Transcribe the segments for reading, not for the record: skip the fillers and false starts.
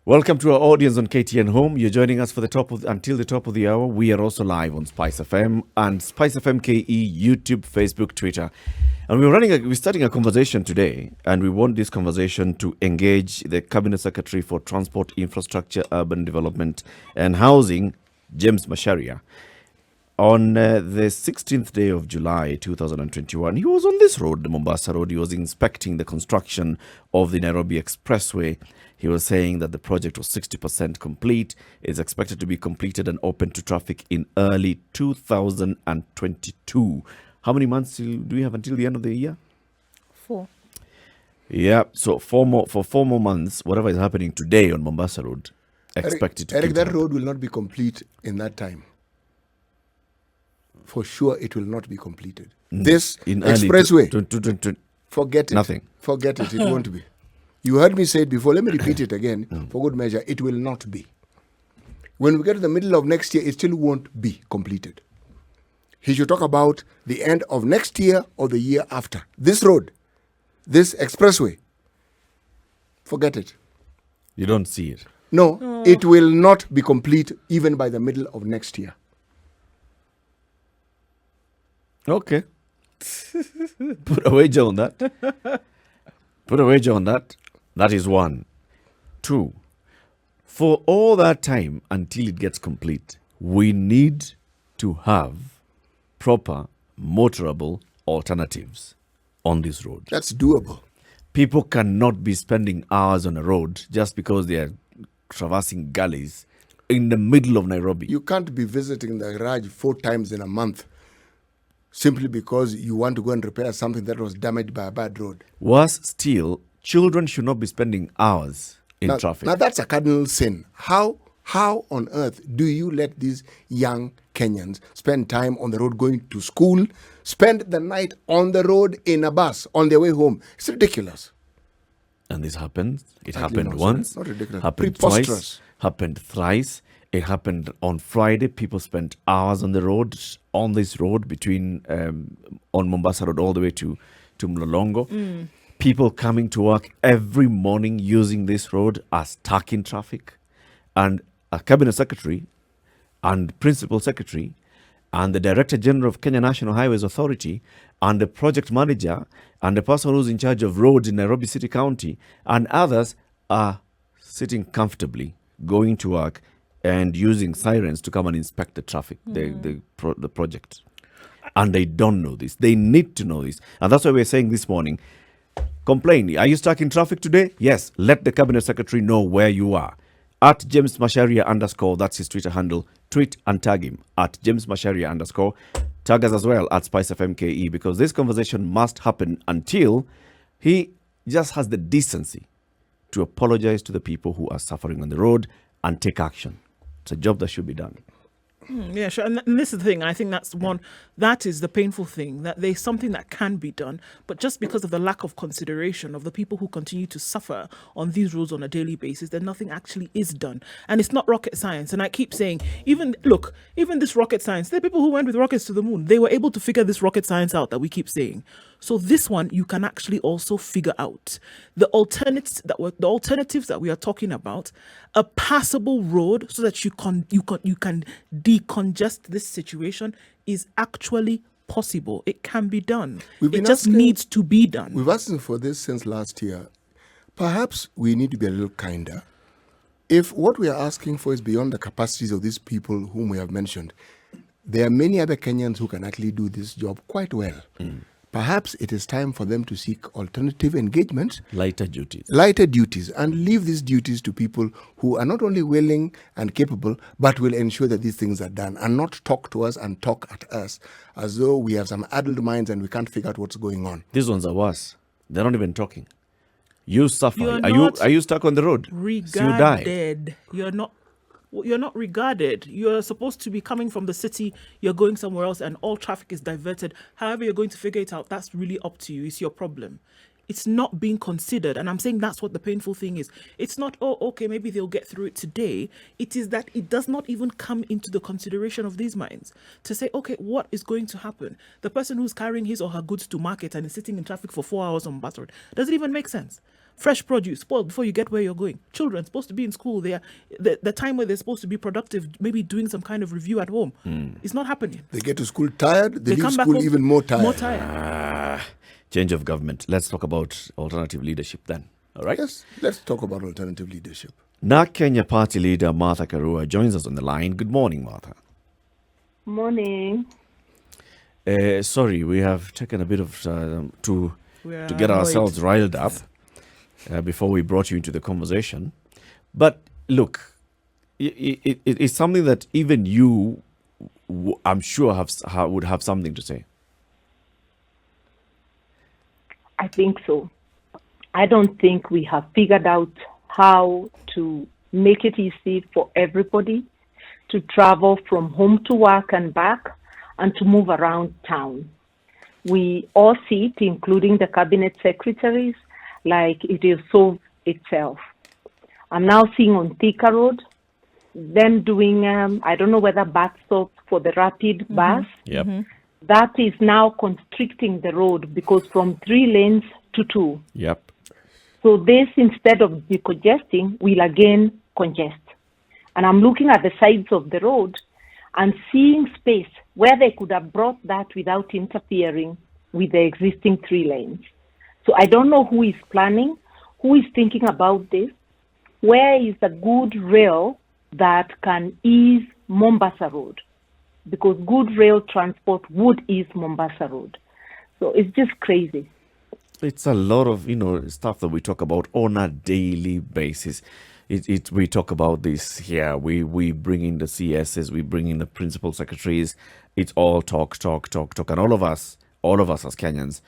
Welcome to our audience on KTN Home. You're joining us for until the top of the hour. We are also live on SpiceFM and SpiceFM KE, YouTube, Facebook, Twitter. And we're starting a conversation today, and we want this conversation to engage the Cabinet Secretary for Transport, Infrastructure, Urban Development and Housing, James Macharia. On the 16th day of July 2021, he was on this road, the Mombasa Road. He was inspecting the construction of the Nairobi Expressway. He was saying that the project was 60% complete. It's expected to be completed and open to traffic in early 2022. How many months do we have until the end of the year? 4. Yeah, so for 4 more months, whatever is happening today on Mombasa Road, expected to Eric, keep that happening. road will not be complete in that time. For sure, it will not be completed. This in expressway, early forget it. Nothing. Forget it. It won't be. You heard me say it before. Let me repeat it again for good measure. It will not be. When we get to the middle of next year, it still won't be completed. He should talk about the end of next year or the year after. This road, this expressway, forget it. You don't see it. No, it will not be complete even by the middle of next year. Okay. Put a wager on that. Put a wager on that. That is 1. 2. For all that time until it gets complete, we need to have proper motorable alternatives on this road. That's doable. People cannot be spending hours on a road just because they are traversing gullies in the middle of Nairobi. You can't be visiting the garage 4 times in a month simply because you want to go and repair something that was damaged by a bad road. Worse still, children should not be spending hours in traffic. Now that's a cardinal sin. How on earth do you let these young Kenyans spend time on the road going to school, spend the night on the road in a bus on their way home? It's ridiculous. And this happened. It Exactly, happened no, once. not ridiculous. Happened Preposterous. twice. Happened thrice. It happened on Friday. People spent hours on the road, on this road between on Mombasa Road all the way to Mlolongo. People coming to work every morning using this road are stuck in traffic. And a cabinet secretary and principal secretary and the director general of Kenya National Highways Authority and the project manager and the person who's in charge of roads in Nairobi City County and others are sitting comfortably, going to work and using sirens to come and inspect the traffic, the project. And they don't know this. They need to know this. And that's why we're saying this morning, complain. Are you stuck in traffic today? Yes. Let the cabinet secretary know where you are. At James Macharia _, that's his Twitter handle. Tweet and tag him at James Macharia _. Tag us as well at SpiceFM KE, because this conversation must happen until he just has the decency to apologize to the people who are suffering on the road and take action. It's a job that should be done. Yeah, sure. And this is the thing. I think that is the painful thing, that there's something that can be done, but just because of the lack of consideration of the people who continue to suffer on these roads on a daily basis, then nothing actually is done. And it's not rocket science. And I keep saying, even this rocket science, there are people who went with rockets to the moon. They were able to figure this rocket science out that we keep saying. So this one, you can actually also figure out the alternatives that we are talking about. A passable road so that you can decongest this situation is actually possible. It can be done. It just needs to be done. We've asked for this since last year. Perhaps we need to be a little kinder. If what we are asking for is beyond the capacities of these people whom we have mentioned, there are many other Kenyans who can actually do this job quite well. Perhaps it is time for them to seek alternative engagements, Lighter duties, and leave these duties to people who are not only willing and capable, but will ensure that these things are done, and not talk to us and talk at us as though we have some addled minds and we can't figure out what's going on. These ones are worse. They're not even talking. You suffer. Are you stuck on the road? Regarded. So you die. You're not regarded. You're supposed to be coming from the city. You're going somewhere else and all traffic is diverted. However you're going to figure it out, that's really up to you. It's your problem. It's not being considered. And I'm saying that's what the painful thing is. It's not, oh, okay, maybe they'll get through it today. It is that it does not even come into the consideration of these minds to say, okay, what is going to happen? The person who's carrying his or her goods to market and is sitting in traffic for 4 hours on bus road, does it even make sense? Fresh produce spoiled before you get where you're going. Children supposed to be in school. They are the time where they're supposed to be productive, maybe doing some kind of review at home. It's not happening. They get to school tired. They leave come back school home even more tired. More tired. Change of government. Let's talk about alternative leadership then. All right? Yes, let's talk about alternative leadership. NARC Kenya party leader Martha Karua joins us on the line. Good morning, Martha. Morning. Sorry, we have taken a bit of to get annoyed. ourselves riled up before we brought you into the conversation. But look, it's something that even you, I'm sure, would have something to say. I think so. I don't think we have figured out how to make it easy for everybody to travel from home to work and back and to move around town. We all see it, including the cabinet secretaries, like it is solved itself. I'm now seeing on Thika Road, them doing, I don't know whether bus stops for the rapid bus. Yep. That is now constricting the road because from 3 lanes to 2. Yep. So this, instead of decongesting, will again congest. And I'm looking at the sides of the road and seeing space where they could have brought that without interfering with the existing 3 lanes. So I don't know who is planning, who is thinking about this, where is the good rail that can ease Mombasa Road? Because good rail transport would ease Mombasa Road. So it's just crazy. It's a lot of, stuff that we talk about on a daily basis. We talk about this here. We bring in the CSs, we bring in the principal secretaries. It's all talk. And all of us as Kenyans,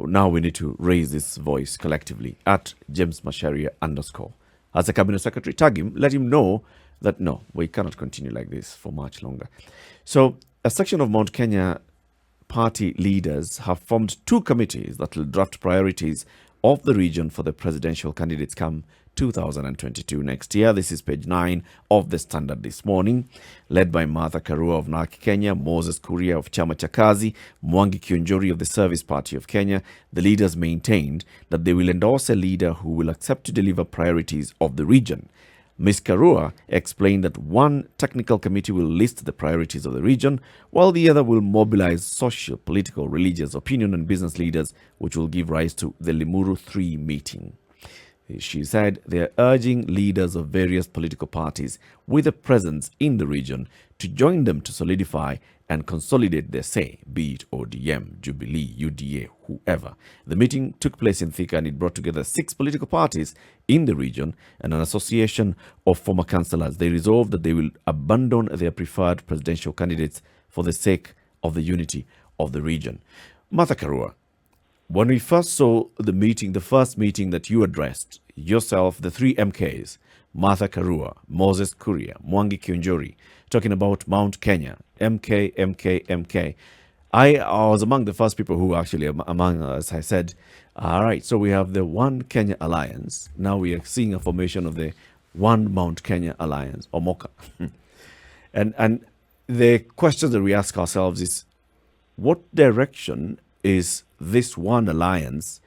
now we need to raise this voice collectively at James Macharia _ As a cabinet secretary, tag him, let him know that no, we cannot continue like this for much longer. So a section of Mount Kenya party leaders have formed 2 committees that will draft priorities of the region for the presidential candidates come 2022 next year. This is page 9 of the Standard this morning, led by Martha Karua of NARC Kenya, Moses Kuria of Chama cha Kazi, Mwangi Kionjori of the Service Party of Kenya. The leaders maintained that they will endorse a leader who will accept to deliver priorities of the region. Ms. Karua explained that one technical committee will list the priorities of the region, while the other will mobilize social, political, religious, opinion and business leaders, which will give rise to the Limuru 3 meeting. She said they are urging leaders of various political parties with a presence in the region to join them to solidify and consolidate their say, be it ODM, Jubilee, UDA, whoever. The meeting took place in Thika and it brought together 6 political parties in the region and an association of former councillors. They resolved that they will abandon their preferred presidential candidates for the sake of the unity of the region. Martha Karua, when we first saw the meeting, the first meeting that you addressed, yourself, the 3 MKs, Martha Karua, Moses Kuria, Mwangi Kionjori, talking about Mount Kenya, MK. I was among the first people who actually, among us, I said, all right, so we have the One Kenya Alliance. Now we are seeing a formation of the One Mount Kenya Alliance, or MOKA. and the question that we ask ourselves is, what direction is this One Alliance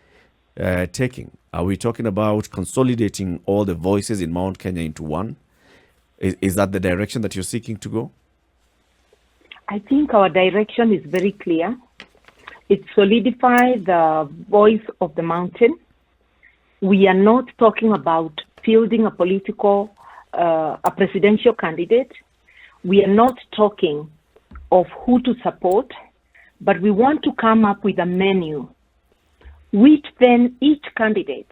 taking? Are we talking about consolidating all the voices in Mount Kenya into one? Is that the direction that you're seeking to go? I think our direction is very clear. It solidifies the voice of the mountain. We are not talking about fielding a presidential candidate. We are not talking of who to support, but we want to come up with a menu, which then each candidate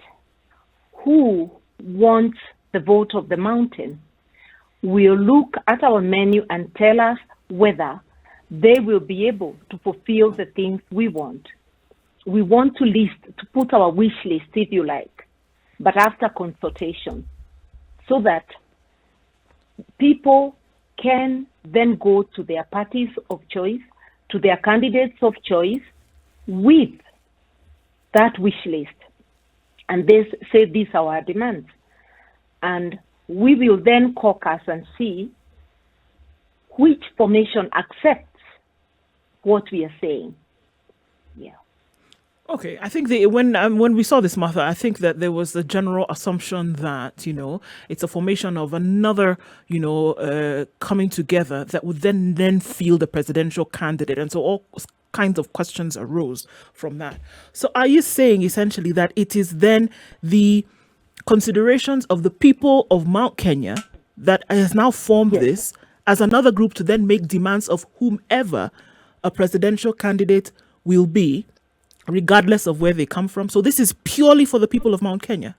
who wants the vote of the mountain will look at our menu and tell us whether they will be able to fulfill the things we want. We want to put our wish list, if you like, but after consultation, so that people can then go to their parties of choice, to their candidates of choice with that wish list. and they say these are our demands. And we will then caucus and see which formation accepts what we are saying. Yeah. Okay, I think when we saw this, Martha, I think that there was a general assumption that, it's a formation of another, coming together that would then field the presidential candidate. And so all kinds of questions arose from that. So are you saying essentially that it is then the considerations of the people of Mount Kenya that has now formed this as another group to then make demands of whomever a presidential candidate will be, regardless of where they come from? So this is purely for the people of Mount Kenya?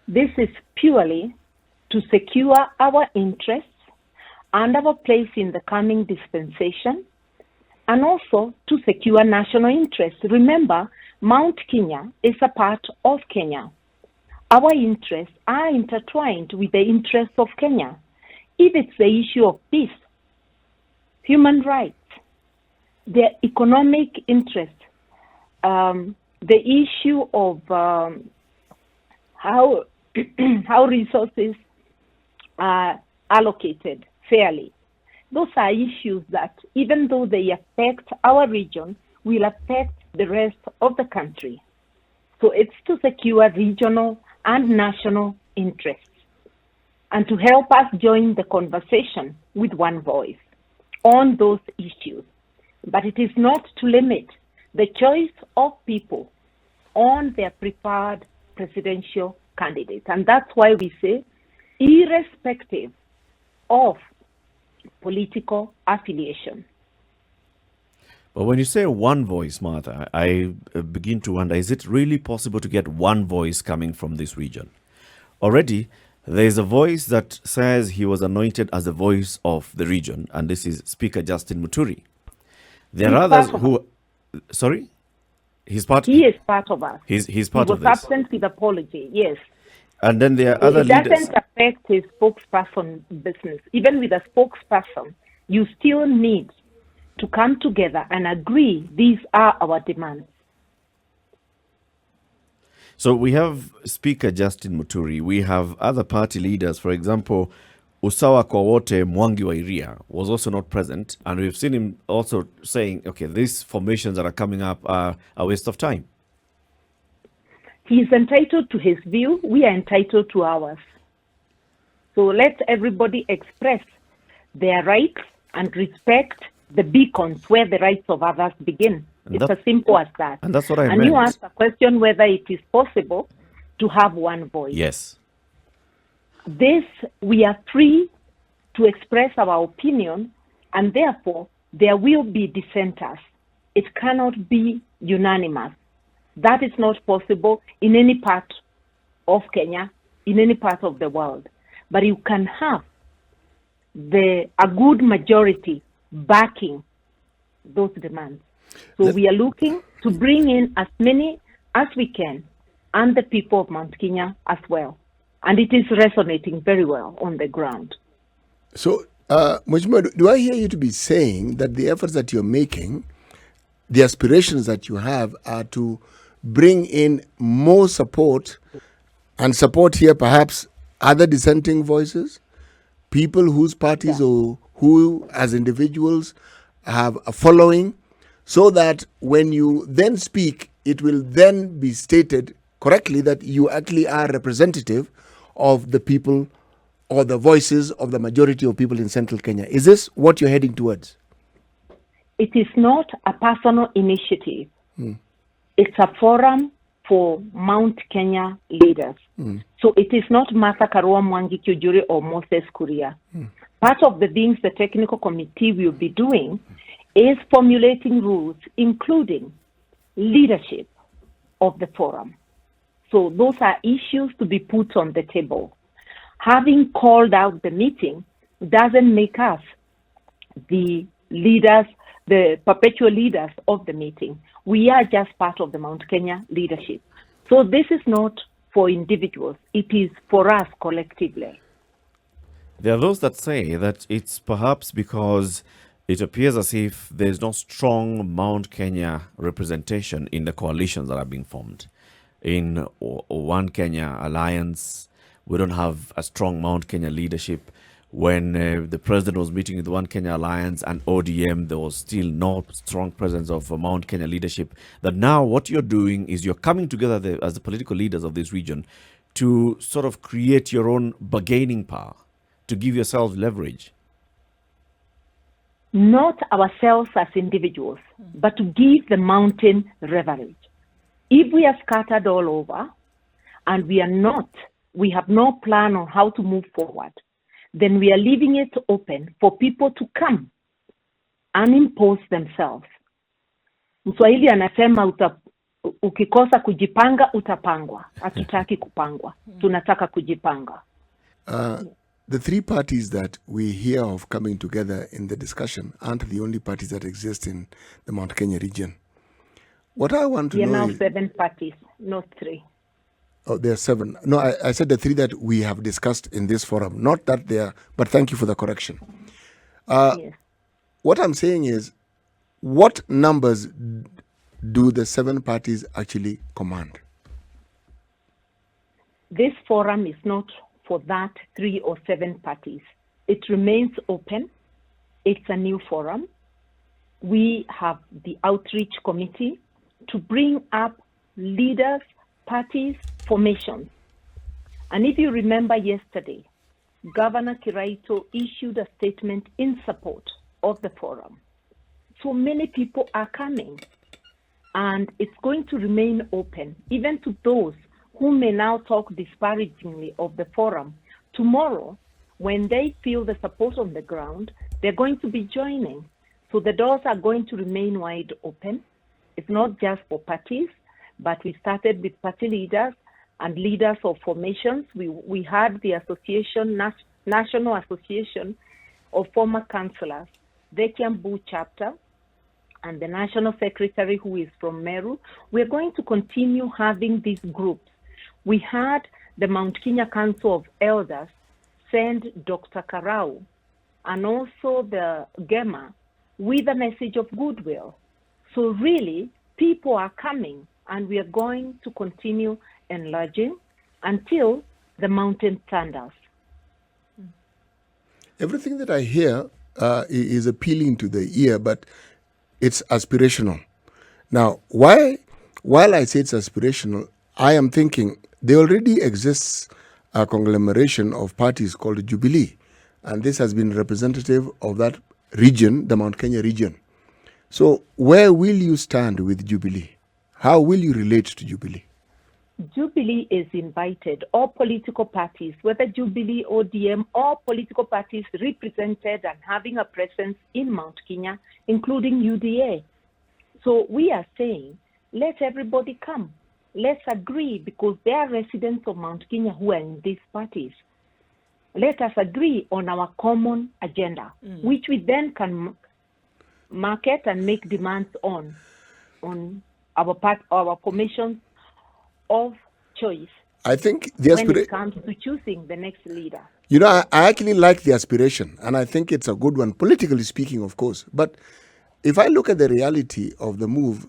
This is purely to secure our interests and our place in the coming dispensation, and also to secure national interests. Remember, Mount Kenya is a part of Kenya. Our interests are intertwined with the interests of Kenya. If it's the issue of peace, human rights, the economic interests, the issue of how resources are allocated fairly. Those are issues that, even though they affect our region, will affect the rest of the country. So it's to secure regional and national interests, and to help us join the conversation with one voice on those issues. But it is not to limit the choice of people on their preferred presidential candidate. And that's why we say, irrespective of political affiliation. But when you say one voice, Martha, I begin to wonder, is it really possible to get one voice coming from this region? Already, there is a voice that says he was anointed as the voice of the region, and this is Speaker Justin Muthui. There are others who... Sorry? He is part of us. He's part of this. He was absent with apology, yes. And then there are other leaders. It doesn't affect his spokesperson business. Even with a spokesperson, you still need to come together and agree these are our demands. So we have Speaker Justin Muthui. We have other party leaders. For example, Usawa Kwawote Mwangi wa Iria was also not present. And we've seen him also saying, okay, these formations that are coming up are a waste of time. He is entitled to his view. We are entitled to ours. So let everybody express their rights and respect the beacons where the rights of others begin. It's as simple as that. And that's what I meant. And you asked a question whether it is possible to have one voice. Yes. This, we are free to express our opinion, and therefore there will be dissenters. It cannot be unanimous. That is not possible in any part of Kenya, in any part of the world. But you can have a good majority backing those demands. So we are looking to bring in as many as we can, and the people of Mount Kenya as well. And it is resonating very well on the ground. So, Mheshimiwa, do I hear you to be saying that the efforts that you're making, the aspirations that you have, are to bring in more support, and support here perhaps other dissenting voices, people whose parties or who as individuals have a following, so that when you then speak, it will then be stated correctly that you actually are representative of the people or the voices of the majority of people in central Kenya. Is this what you're heading towards? It is not a personal initiative. It's a forum for Mount Kenya leaders. So it is not Martha Karua, Mwangi Kiujuri, or Moses Kuria. Part of the things the technical committee will be doing is formulating rules, including leadership of the forum. So those are issues to be put on the table. Having called out the meeting doesn't make us the leaders, the perpetual leaders of the meeting. We are just part of the Mount Kenya leadership. So this is not for individuals. It is for us collectively. There are those that say that it's perhaps because it appears as if there's no strong Mount Kenya representation in the coalitions that are being formed. in One Kenya Alliance. We don't have a strong Mount Kenya leadership. When the president was meeting with the One Kenya Alliance and ODM, there was still no strong presence of Mount Kenya leadership. That now what you're doing is you're coming together as the political leaders of this region to sort of create your own bargaining power, to give yourselves leverage. Not ourselves as individuals, but to give the mountain leverage. If we are scattered all over and we have no plan on how to move forward, then we are leaving it open for people to come and impose themselves. Mswahili anasema ukikosa kujipanga utapangwa. Hatutaki kupangwa. Tunataka kujipanga. The three parties that we hear of coming together in the discussion aren't the only parties that exist in the Mount Kenya region. What I want to know is... There are now 7 parties, not 3. Oh, there are 7. No, I said the 3 that we have discussed in this forum. Not that they are, but thank you for the correction. Yes. What I'm saying is, what numbers do the 7 parties actually command? This forum is not for that 3 or 7 parties. It remains open. It's a new forum. We have the outreach committee to bring up leaders, parties, formations. And if you remember yesterday, Governor Kiraito issued a statement in support of the forum. So many people are coming, and it's going to remain open, even to those who may now talk disparagingly of the forum. Tomorrow, when they feel the support on the ground, they're going to be joining. So the doors are going to remain wide open. It's not just for parties, but we started with party leaders and leaders of formations. We had the association, National Association of Former Councillors, the Kiambu chapter, and the National Secretary who is from Meru. We're going to continue having these groups. We had the Mount Kenya Council of Elders send Dr. Karua and also the GEMA with a message of goodwill. So really, people are coming, and we are going to continue enlarging until the mountain thunders. Everything that I hear is appealing to the ear, but it's aspirational. Now, while I say it's aspirational, I am thinking there already exists a conglomeration of parties called Jubilee, and this has been representative of that region, the Mount Kenya region. So where will you stand with Jubilee? How will you relate to Jubilee? Jubilee is invited. All political parties, whether Jubilee, ODM, all political parties represented and having a presence in Mount Kenya, including UDA. So we are saying, let everybody come. Let's agree, because there are residents of Mount Kenya who are in these parties. Let us agree on our common agenda, which we then can market and make demands on our formations of choice. I think when it comes to choosing the next leader. You know, I actually like the aspiration, and I think it's a good one, politically speaking, of course. But if I look at the reality of the move,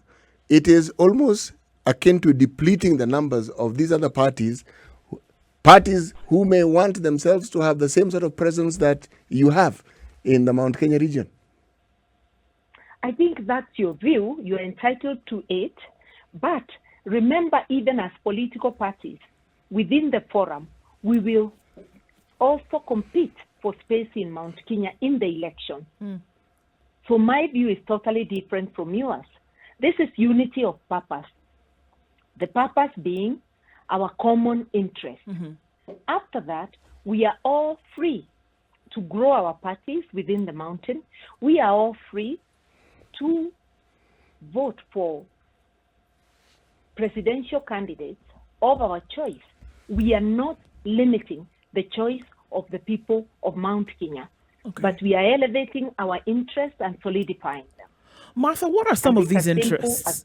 it is almost akin to depleting the numbers of these other parties who may want themselves to have the same sort of presence that you have in the Mount Kenya region. I think that's your view. You're entitled to it. But remember, even as political parties within the forum, we will also compete for space in Mount Kenya in the election. So my view is totally different from yours. This is unity of purpose. The purpose being our common interest. After that, we are all free to grow our parties within the mountain. We are all free to vote for presidential candidates of our choice. We are not limiting the choice of the people of Mount Kenya, but we are elevating our interests and solidifying them. Martha, what are some of these interests?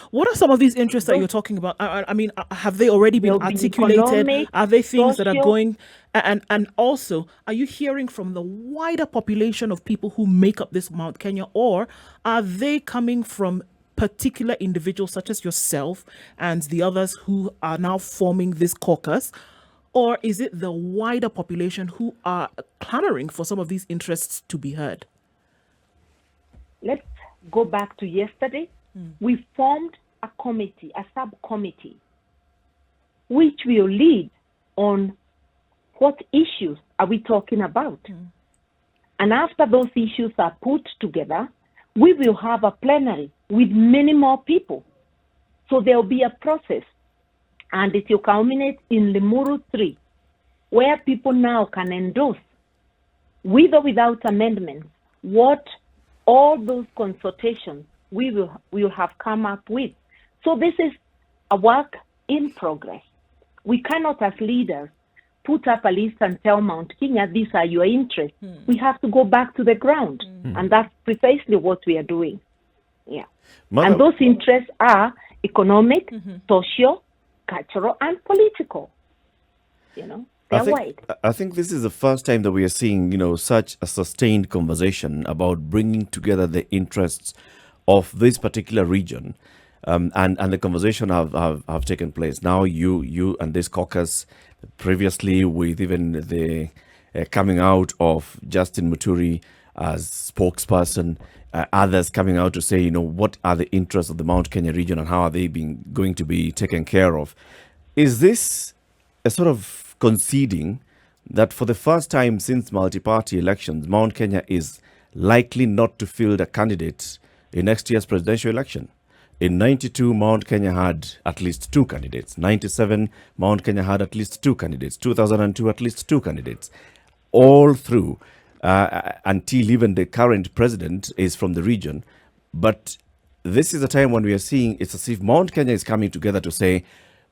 What are some of these interests that you're talking about? I mean, have they already been articulated? Are they things that are going? And also, are you hearing from the wider population of people who make up this Mount Kenya, or are they coming from particular individuals such as yourself and the others who are now forming this caucus? Or is it the wider population who are clamoring for some of these interests to be heard? Let's go back to yesterday. We formed a committee, a subcommittee, which will lead on what issues are we talking about. And after those issues are put together, we will have a plenary with many more people. So there will be a process, and it will culminate in Limuru 3, where people now can endorse, with or without amendments, what all those consultations we will have come up with. So this is a work in progress. We cannot, as leaders, put up a list and tell Mount Kenya, these are your interests. We have to go back to the ground. And that's precisely what we are doing. Yeah. And those interests are economic, social, cultural, and political. You know, they're wide. I think this is the first time that we are seeing, such a sustained conversation about bringing together the interests of this particular region. And the conversation have taken place. Now you and this caucus, previously with even the coming out of Justin Muthui as spokesperson, others coming out to say, what are the interests of the Mount Kenya region and how are they going to be taken care of? Is this a sort of conceding that for the first time since multi-party elections, Mount Kenya is likely not to field a candidate in next year's presidential election? In 92, Mount Kenya had at least 2 candidates. 97, Mount Kenya had at least 2 candidates. 2002, at least 2 candidates. All through until even the current president is from the region. But this is a time when we are seeing it's as if Mount Kenya is coming together to say,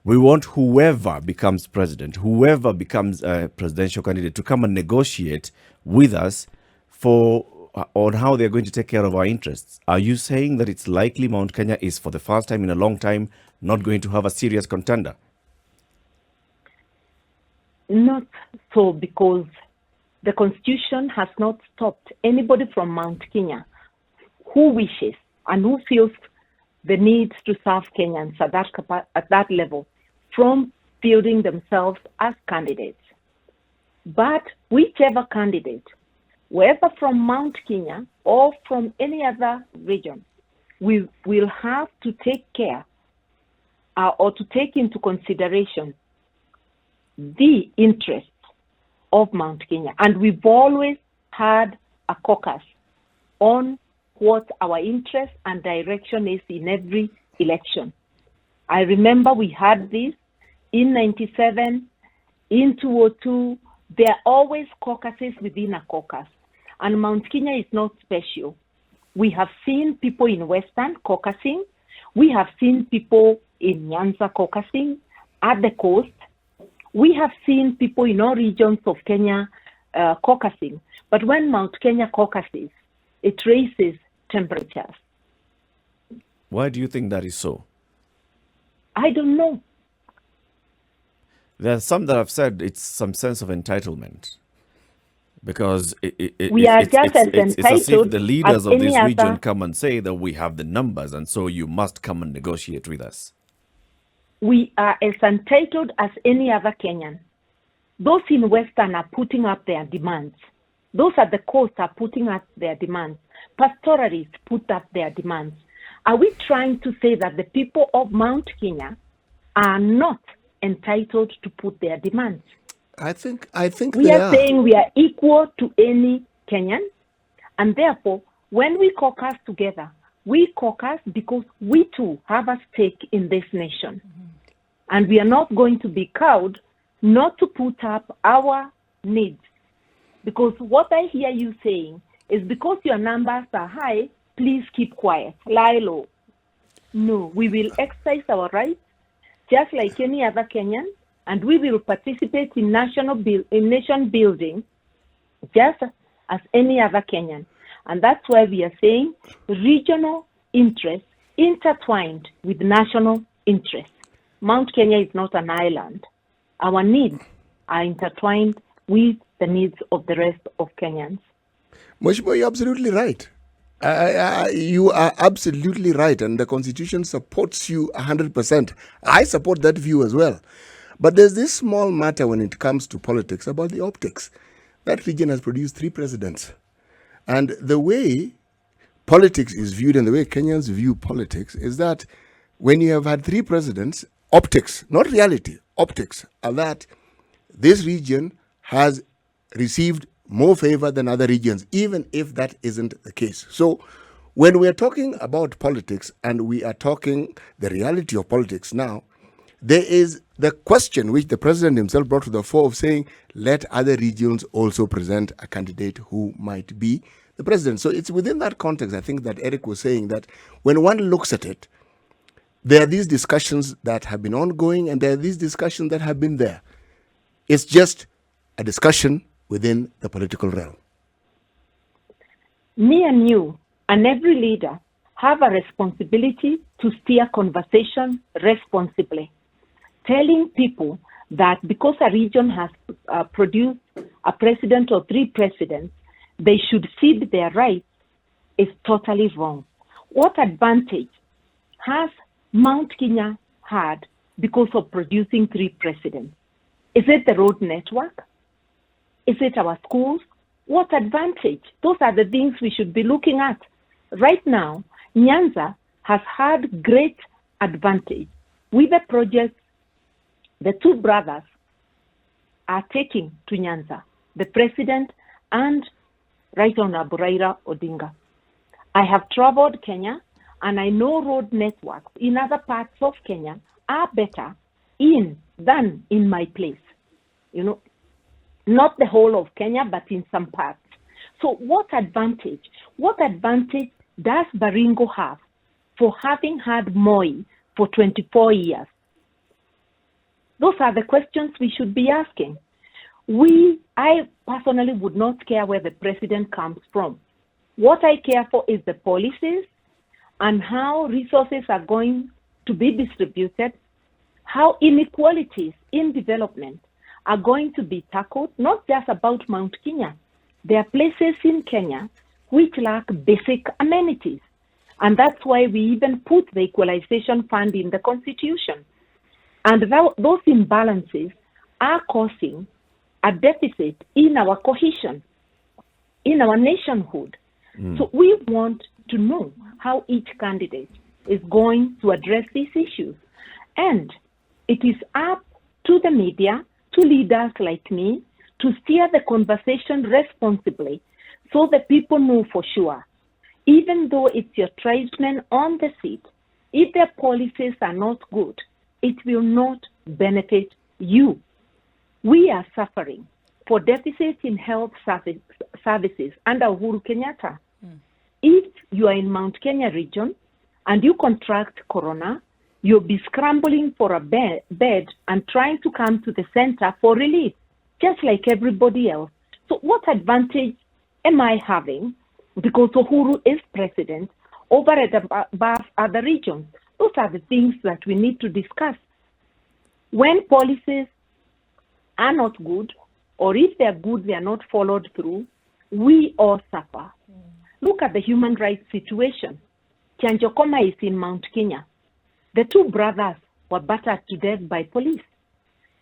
we want whoever becomes president, whoever becomes a presidential candidate to come and negotiate with us on how they're going to take care of our interests. Are you saying that it's likely Mount Kenya is, for the first time in a long time, not going to have a serious contender? Not so, because the Constitution has not stopped anybody from Mount Kenya who wishes and who feels the need to serve Kenyans at that level from fielding themselves as candidates. But whichever candidate, whether from Mount Kenya or from any other region, we will have to take care or to take into consideration the interests of Mount Kenya. And we've always had a caucus on what our interest and direction is in every election. I remember we had this in 97, in 2002. There are always caucuses within a caucus. And Mount Kenya is not special. We have seen people in Western caucusing. We have seen people in Nyanza caucusing at the coast. We have seen people in all regions of Kenya caucusing. But when Mount Kenya caucuses, it raises temperatures. Why do you think that is so? I don't know. There are some that have said it's some sense of entitlement. Because we are just as entitled it's as if the leaders of this region other... come and say that we have the numbers and so you must come and negotiate with us. We are as entitled as any other Kenyan. Those in Western are putting up their demands. Those at the coast are putting up their demands. Pastoralists put up their demands. Are we trying to say that the people of Mount Kenya are not entitled to put their demands? I think we are saying we are equal to any Kenyan, and therefore, when we caucus together, we caucus because we too have a stake in this nation. And we are not going to be cowed not to put up our needs. Because what I hear you saying is because your numbers are high, please keep quiet, lie low. No, we will exercise our rights just like any other Kenyan, and we will participate in nation building just as any other Kenyan. And that's why we are saying regional interests intertwined with national interests. Mount Kenya is not an island. Our needs are intertwined with the needs of the rest of Kenyans. Mheshimiwa, you're absolutely right. You are absolutely right, and the Constitution supports you 100%. I support that view as well. But there's this small matter when it comes to politics about the optics. That region has produced 3 presidents. And the way politics is viewed and the way Kenyans view politics is that when you have had 3 presidents, optics, not reality, optics, are that this region has received more favor than other regions, even if that isn't the case. So when we're talking about politics and we are talking the reality of politics now, there is the question which the president himself brought to the fore of saying, let other regions also present a candidate who might be the president. So it's within that context, I think, that Eric was saying that when one looks at it, there are these discussions that have been ongoing and there are these discussions that have been there. It's just a discussion within the political realm. Me and you and every leader have a responsibility to steer conversation responsibly, telling people that because a region has produced a president or 3 presidents, they should cede their rights is totally wrong. What advantage has Mount Kenya had because of producing 3 presidents? Is it the road network? Is it our schools? What advantage? Those are the things we should be looking at. Right now, Nyanza has had great advantage with the projects the 2 brothers are taking to Nyanza, the president and Right Honorable Raila Odinga. I have traveled Kenya and I know road networks in other parts of Kenya are better than in my place. You know, not the whole of Kenya, but in some parts. So what advantage does Baringo have for having had Moi for 24 years? Those are the questions we should be asking. I personally would not care where the president comes from. What I care for is the policies and how resources are going to be distributed, how inequalities in development are going to be tackled, not just about Mount Kenya. There are places in Kenya which lack basic amenities. And that's why we even put the equalization fund in the Constitution. And those imbalances are causing a deficit in our cohesion, in our nationhood. So we want to know how each candidate is going to address these issues. And it is up to the media, to leaders like me, to steer the conversation responsibly so that people know for sure, even though it's your tribesmen on the seat, if their policies are not good, it will not benefit you. We are suffering for deficits in health services under Uhuru Kenyatta. If you are in Mount Kenya region and you contract corona, you'll be scrambling for a bed and trying to come to the center for relief, just like everybody else. So what advantage am I having because Uhuru is president over and above other regions? Those are the things that we need to discuss. When policies are not good, or if they're good, they are not followed through, we all suffer. Look at the human rights situation. Kianjokoma is in Mount Kenya. The 2 brothers were battered to death by police.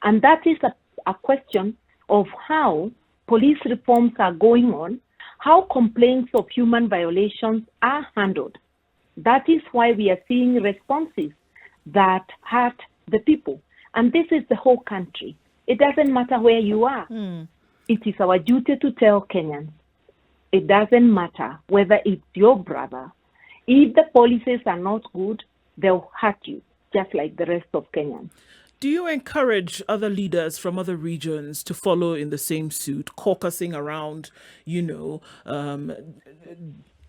And that is a question of how police reforms are going on, how complaints of human violations are handled. That is why we are seeing responses that hurt the people. And this is the whole country. It doesn't matter where you are. It is our duty to tell Kenyans. It doesn't matter whether it's your brother. If the policies are not good, they'll hurt you, just like the rest of Kenyans. Do you encourage other leaders from other regions to follow in the same suit, caucusing around,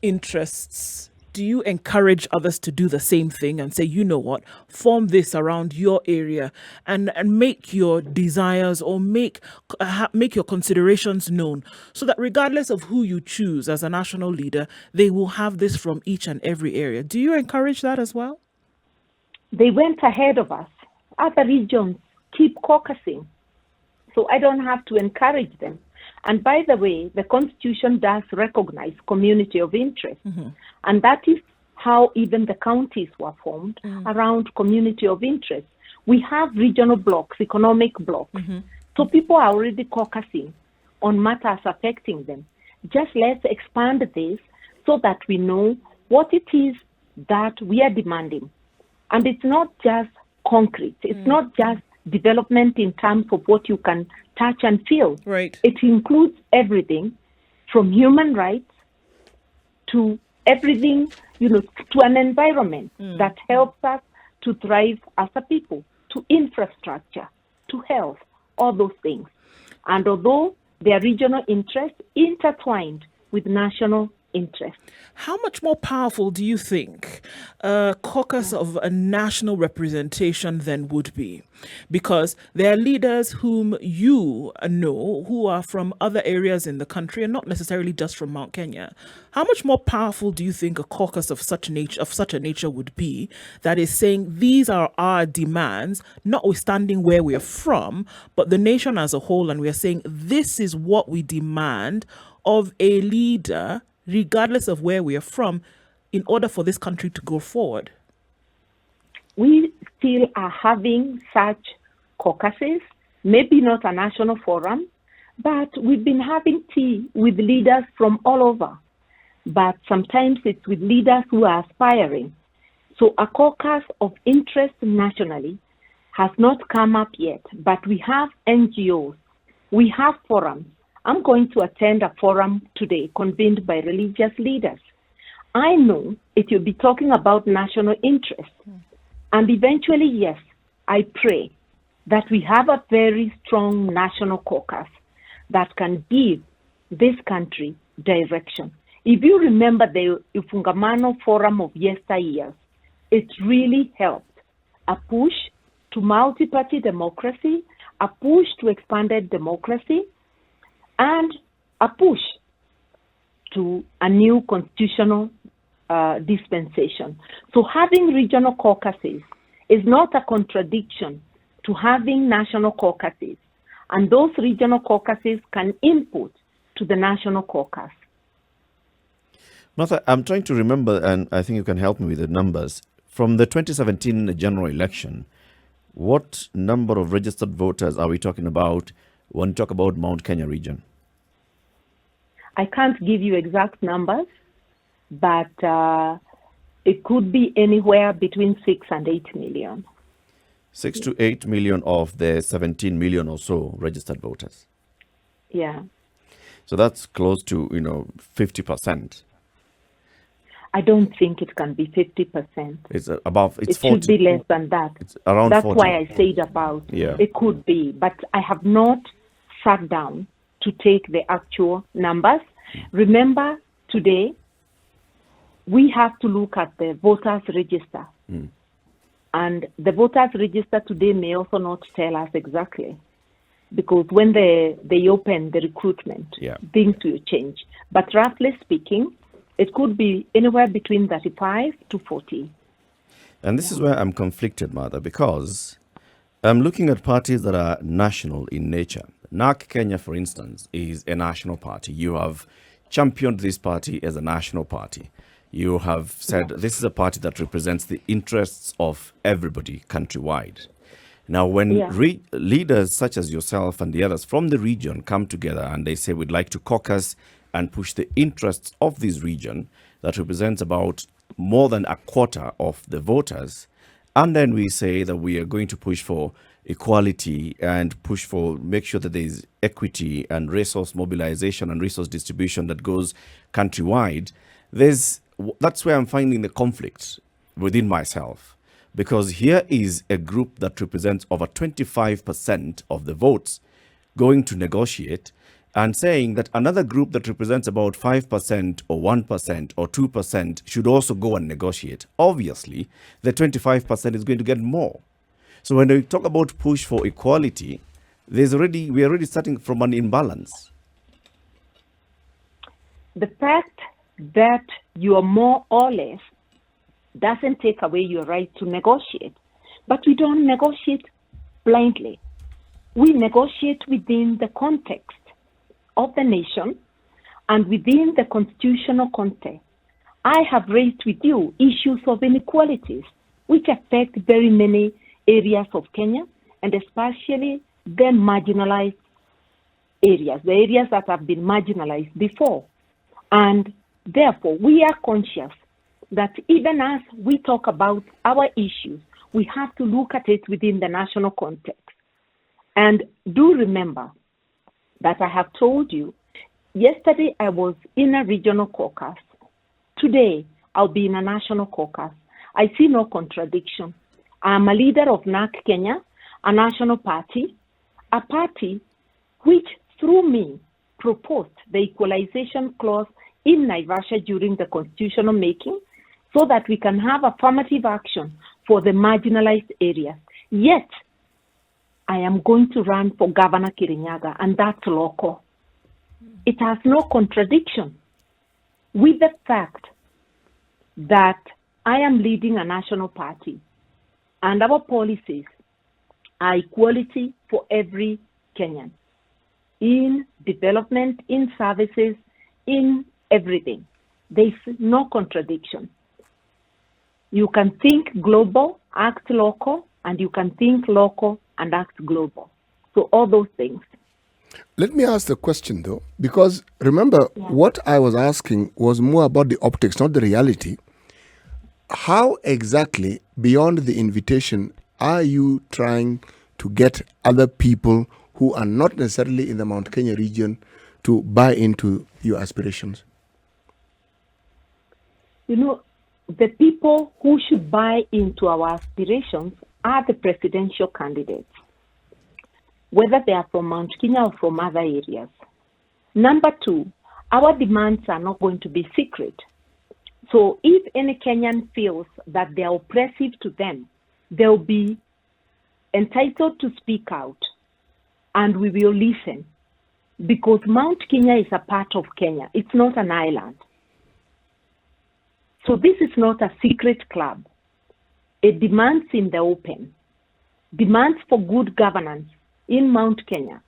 interests? Do you encourage others to do the same thing and say, you know what, form this around your area and make your desires or make your considerations known so that regardless of who you choose as a national leader, they will have this from each and every area? Do you encourage that as well? They went ahead of us. Other regions keep caucusing. So I don't have to encourage them. And by the way, the Constitution does recognize community of interest. And that is how even the counties were formed around community of interest. We have regional blocks, economic blocks. So people are already caucusing on matters affecting them. Just let's expand this so that we know what it is that we are demanding. And it's not just concrete. It's not just development in terms of what you can touch and feel. Right. It includes everything from human rights to everything, to an environment that helps us to thrive as a people, to infrastructure, to health, all those things. And although they are regional interests intertwined with national interest. How much more powerful do you think a caucus of a national representation then would be? Because there are leaders whom you know who are from other areas in the country and not necessarily just from Mount Kenya. How much more powerful do you think a caucus of such a nature would be that is saying these are our demands, notwithstanding where we are from, but the nation as a whole, and we are saying this is what we demand of a leader regardless of where we are from, in order for this country to go forward? We still are having such caucuses, maybe not a national forum, but we've been having tea with leaders from all over. But sometimes it's with leaders who are aspiring. So a caucus of interest nationally has not come up yet, but we have NGOs, we have forums. I'm going to attend a forum today convened by religious leaders. I know it will be talking about national interest. And eventually, yes, I pray that we have a very strong national caucus that can give this country direction. If you remember the Ifungamano Forum of yesteryears, it really helped. A push to multi-party democracy, a push to expanded democracy, and a push to a new constitutional dispensation. So having regional caucuses is not a contradiction to having national caucuses. And those regional caucuses can input to the national caucus. Martha, I'm trying to remember, and I think you can help me with the numbers. From the 2017 general election, what number of registered voters are we talking about when we talk about Mount Kenya region? I can't give you exact numbers, but it could be anywhere between 6 and 8 million. 6 to 8 million of the 17 million or so registered voters. Yeah. So that's close to, 50%. I don't think it can be 50%. It's above, it's it 40. Should be less than that. It's around That's 40. why I said about. Yeah. It could be, but I have not sat down to take the actual numbers. Remember, today, we have to look at the voters register. And the voters register today may also not tell us exactly, because when they open the recruitment, things will change. But roughly speaking, it could be anywhere between 35 to 40. And this is where I'm conflicted, Mother, because I'm looking at parties that are national in nature. NARC Kenya, for instance, is a national party. You have championed this party as a national party. You have said this is a party that represents the interests of everybody countrywide. Now, when leaders such as yourself and the others from the region come together and they say we'd like to caucus and push the interests of this region that represents about more than a quarter of the voters, and then we say that we are going to push for equality and make sure that there is equity and resource mobilization and resource distribution that goes countrywide, that's where I'm finding the conflict within myself. Because here is a group that represents over 25% of the votes going to negotiate and saying that another group that represents about 5% or 1% or 2% should also go and negotiate. Obviously, the 25% is going to get more. So when we talk about push for equality, we're already starting from an imbalance. The fact that you are more or less doesn't take away your right to negotiate. But we don't negotiate blindly. We negotiate within the context of the nation and within the constitutional context, I have raised with you issues of inequalities which affect very many areas of Kenya, and especially the marginalized areas, the areas that have been marginalized before. And therefore, we are conscious that even as we talk about our issues, we have to look at it within the national context. And do remember that I have told you, yesterday I was in a regional caucus. Today, I'll be in a national caucus. I see no contradiction. I'm a leader of NARC Kenya, a national party, a party which through me proposed the equalization clause in Naivasha during the constitutional making so that we can have affirmative action for the marginalized areas. Yet, I am going to run for Governor Kirinyaga, and that's local. It has no contradiction with the fact that I am leading a national party and our policies are equality for every Kenyan in development, in services, in everything. There's no contradiction. You can think global, act local, and you can think local and act global. So all those things. Let me ask the question though, because remember what I was asking was more about the optics, not the reality. How exactly, beyond the invitation, are you trying to get other people who are not necessarily in the Mount Kenya region to buy into your aspirations? You know, the people who should buy into our aspirations are the presidential candidates, whether they are from Mount Kenya or from other areas. Number two, our demands are not going to be secret. So if any Kenyan feels that they are oppressive to them, they'll be entitled to speak out, and we will listen, because Mount Kenya is a part of Kenya. It's not an island. So this is not a secret club. It demands in the open. Demands for good governance in Mount Kenya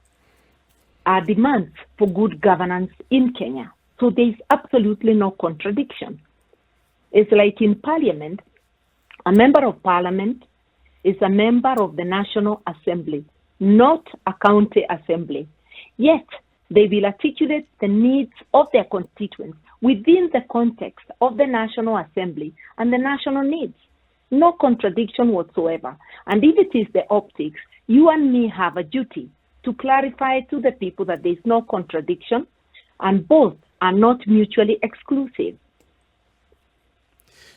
are demands for good governance in Kenya. So there is absolutely no contradiction. It's like in Parliament, a member of Parliament is a member of the National Assembly, not a county assembly. Yet, they will articulate the needs of their constituents within the context of the National Assembly and the national needs. No contradiction whatsoever. And if it is the optics, you and me have a duty to clarify to the people that there is no contradiction and both are not mutually exclusive.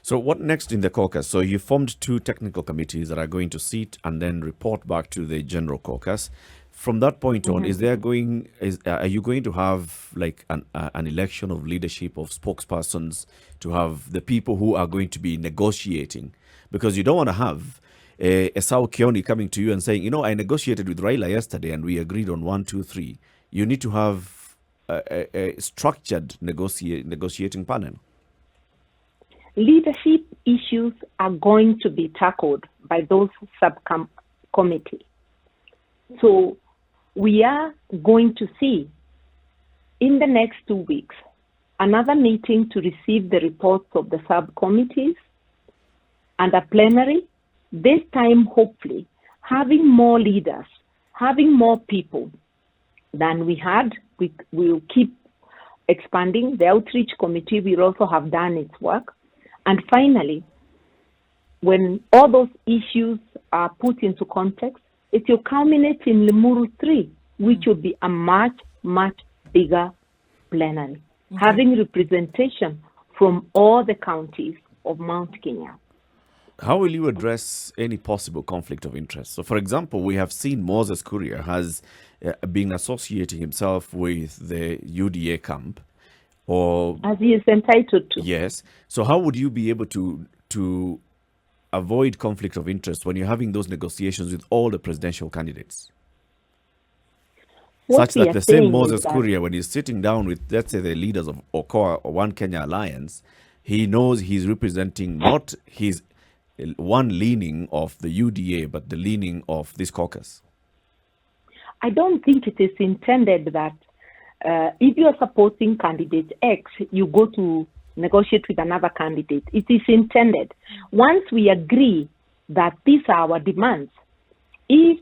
So what next in the caucus? So you formed two technical committees that are going to sit and then report back to the general caucus. From that point on, are you going to have like an election of leadership of spokespersons to have the people who are going to be negotiating? Because you don't want to have Esau Kioni coming to you and saying, you know, I negotiated with Raila yesterday and we agreed on 1, 2, 3. You need to have a structured negotiating panel. Leadership issues are going to be tackled by those subcommittees. So we are going to see in the next 2 weeks another meeting to receive the reports of the subcommittees and a plenary, this time hopefully having more leaders, having more people than we had. We will keep expanding. The outreach committee will also have done its work. And finally, when all those issues are put into context, it will culminate in Limuru 3, which will be a much, much bigger plenary, having representation from all the counties of Mount Kenya. How will you address any possible conflict of interest? So, for example, we have seen Moses Kuria has been associating himself with the UDA camp. Or as he is entitled to. Yes. So how would you be able to avoid conflict of interest when you're having those negotiations with all the presidential candidates? Such that the same Moses Kuria, when he's sitting down with, let's say, the leaders of OKOA or One Kenya Alliance, he knows he's representing not his one leaning of the UDA, but the leaning of this caucus. I don't think it is intended that if you are supporting candidate X, you go to negotiate with another candidate. It is intended. Once we agree that these are our demands, if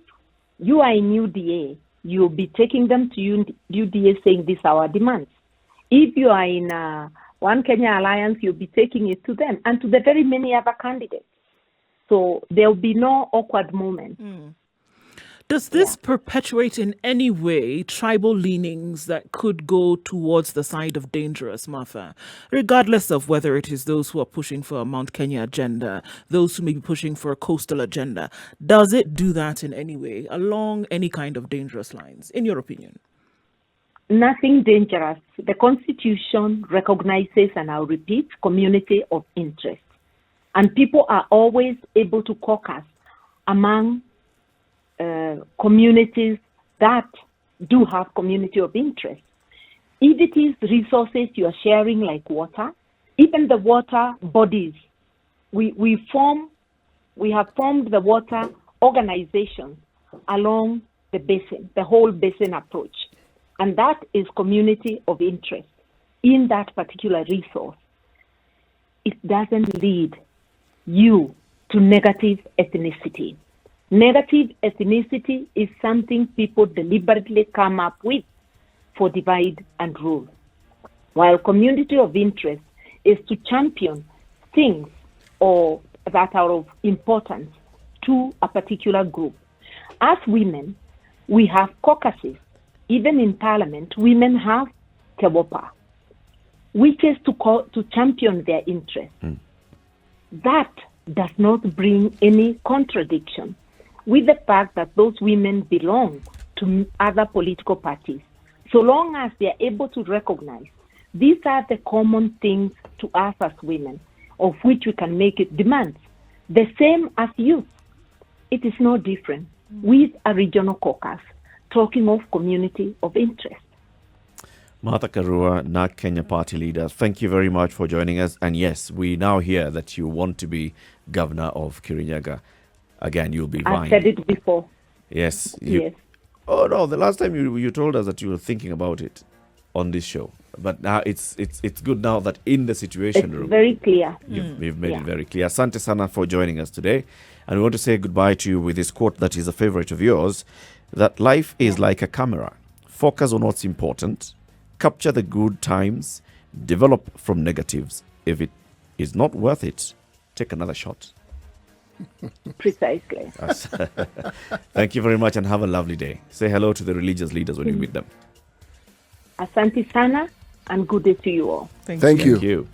you are in UDA, you'll be taking them to UDA saying these are our demands. If you are in One Kenya Alliance, you'll be taking it to them and to the very many other candidates. So there'll be no awkward moment. Does this perpetuate in any way tribal leanings that could go towards the side of dangerous, Martha? Regardless of whether it is those who are pushing for a Mount Kenya agenda, those who may be pushing for a coastal agenda, does it do that in any way along any kind of dangerous lines, in your opinion? Nothing dangerous. The Constitution recognizes, and I'll repeat, community of interest. And people are always able to caucus among communities that do have community of interest. If it is resources you are sharing like water, even the water bodies, we have formed the water organizations along the basin, the whole basin approach. And that is community of interest in that particular resource. It doesn't lead you to negative ethnicity. Negative ethnicity is something people deliberately come up with for divide and rule. While community of interest is to champion things or that are of importance to a particular group. As women, we have caucuses. Even in parliament, women have Kewopa, which is to champion their interests. That does not bring any contradiction with the fact that those women belong to other political parties. So long as they are able to recognize these are the common things to us as women, of which we can make it demands. The same as youth. It is no different with a regional caucus talking of community of interest. Martha Karua, NARC Kenya party leader, thank you very much for joining us. And yes, we now hear that you want to be governor of Kirinyaga. Again, you'll be vying. I said it before. Yes. Yes. Oh no, the last time you told us that you were thinking about it on this show. But now it's good now that in the situation room. It's very clear. You've made it very clear. Asante sana for joining us today. And we want to say goodbye to you with this quote that is a favorite of yours, that life is like a camera. Focus on what's important, capture the good times, develop from negatives. If it is not worth it, take another shot. Precisely. Thank you very much and have a lovely day. Say hello to the religious leaders when you meet them. Asante sana and good day to you all. Thank Thank you. Thank you.